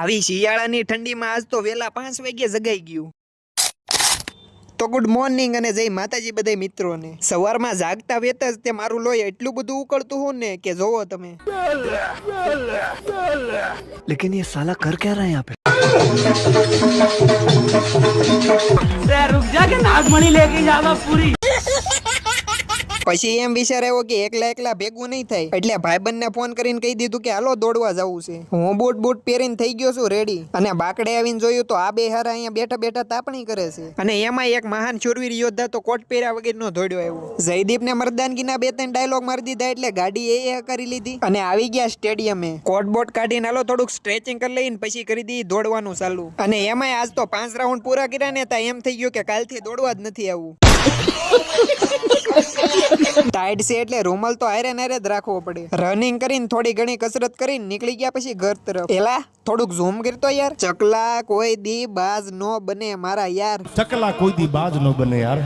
આવી શિયાળાની ઠંડીમાં આજ તો વેલા 5 વાગે જગાઈ ગયું. તો ગુડ મોર્નિંગ અને જય માતાજી બધા મિત્રોને. સવારમાં જાગતા વેત જ તે મારું લોહી એટલું બધું ઉકળતું હોય ને કે જોવો તમે. लेकिन ये साला कर क्या रहा है यहाँ पे? रुक जा के नागमणि लेके जावा पूरी. પછી એમ વિચાર આવ્યો કે એકલા ભેગું નહીં થાય, એટલે ભાઈબંધને ફોન કરીને કહી દીધું કે હાલો દોડવા જવું છે. હું બૂટ પહેરીને થઈ ગયો છું રેડી, અને બાકડે આવીને જોયું તો આ બે હારા અહીંયા બેઠા બેઠા તાપણી કરે છે. અને એમાં એક મહાન શૂરવીર યોદ્ધા તો કોટ પહેર્યા વગરનો દોડ્યો આવ્યો. જયદીપ ને મર્દાનગીના 2-3 ડાયલોગ મારી દીધા એટલે ગાડી એ કરી લીધી અને આવી ગયા સ્ટેડિયમે. કોટ બોટ કાઢીને હાલો થોડુંક સ્ટ્રેચિંગ કરી લઈને પછી કરી દીધી દોડવાનું ચાલુ. અને એમાંય આજ તો 5 રાઉન્ડ પૂરા કર્યા ને તા એમ થઈ ગયું કે કાલથી દોડવા જ નથી આવવું. ટાઈટ છે એટલે રૂમાલ તો હારે નારે જ રાખવો પડે. રનિંગ કરીને થોડી ઘણી કસરત કરીને નીકળી ગયા પછી ઘર તરફ. પેલા થોડુંક ઝૂમ કરતો યાર. ચકલા કોઈ દી બાજ નો બને મારા યાર. ચકલા કોઈ દી બાજ નો બને યાર.